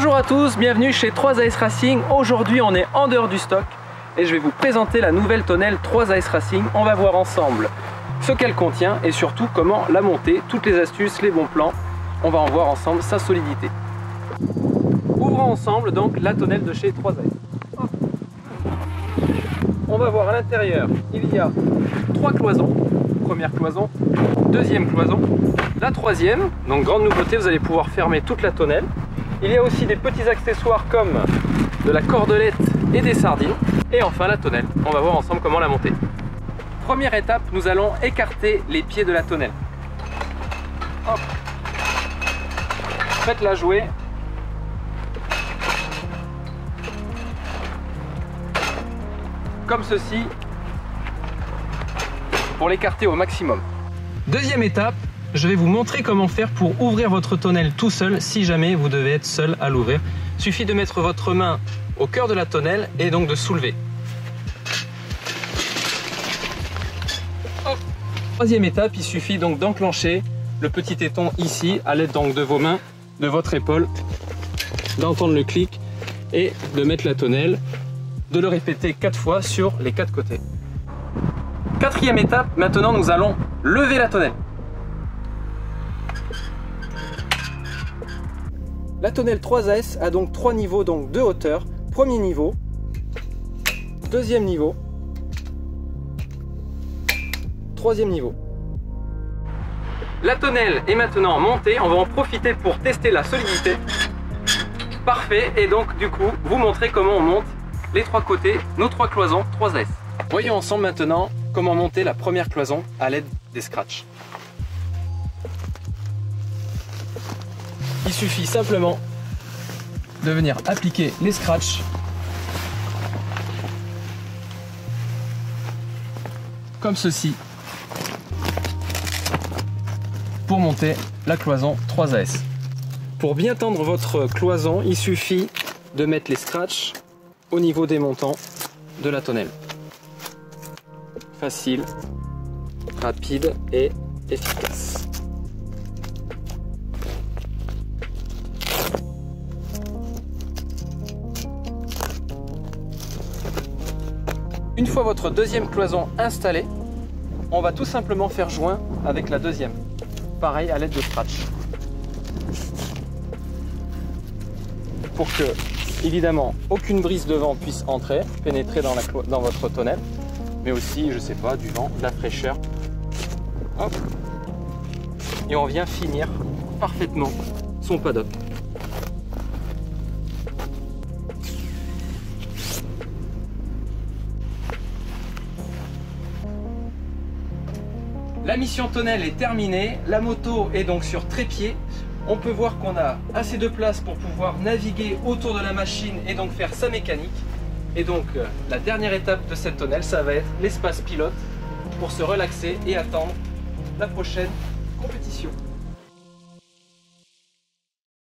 Bonjour à tous, bienvenue chez 3AS Racing. Aujourd'hui on est en dehors du stock et je vais vous présenter la nouvelle tonnelle 3AS Racing. On va voir ensemble ce qu'elle contient et surtout comment la monter, toutes les astuces, les bons plans. On va en voir ensemble sa solidité. Ouvrons ensemble donc la tonnelle de chez 3AS. On va voir à l'intérieur, il y a 3 cloisons. Première cloison, deuxième cloison, la troisième. Donc grande nouveauté, vous allez pouvoir fermer toute la tonnelle. Il y a aussi des petits accessoires comme de la cordelette et des sardines. Et enfin la tonnelle. On va voir ensemble comment la monter. Première étape, nous allons écarter les pieds de la tonnelle. Hop. Faites-la jouer. Comme ceci, pour l'écarter au maximum. Deuxième étape, je vais vous montrer comment faire pour ouvrir votre tonnelle tout seul si jamais vous devez être seul à l'ouvrir. Il suffit de mettre votre main au cœur de la tonnelle et donc de soulever. Hop. Troisième étape, il suffit donc d'enclencher le petit éton ici à l'aide donc de vos mains, de votre épaule, d'entendre le clic et de mettre la tonnelle, de le répéter 4 fois sur les 4 côtés. Quatrième étape, maintenant nous allons lever la tonnelle. La tonnelle 3AS a donc 3 niveaux de hauteur. Premier niveau, deuxième niveau, troisième niveau. La tonnelle est maintenant montée, on va en profiter pour tester la solidité. Parfait, et donc du coup, vous montrer comment on monte les 3 côtés, nos 3 cloisons 3AS. Voyons ensemble maintenant comment monter la première cloison à l'aide des scratchs. Il suffit simplement de venir appliquer les scratchs comme ceci pour monter la cloison 3AS. Pour bien tendre votre cloison, il suffit de mettre les scratchs au niveau des montants de la tonnelle. Facile, rapide et efficace. Une fois votre deuxième cloison installée, on va tout simplement faire joint avec la deuxième. Pareil à l'aide de scratch. Pour que, évidemment, aucune brise de vent puisse entrer, pénétrer dans votre tonnelle. Mais aussi, je sais pas, du vent, de la fraîcheur. Hop. Et on vient finir parfaitement son paddock. La mission tonnelle est terminée. La moto est donc sur trépied. On peut voir qu'on a assez de place pour pouvoir naviguer autour de la machine et donc faire sa mécanique. Et donc la dernière étape de cette tonnelle, ça va être l'espace pilote pour se relaxer et attendre la prochaine compétition.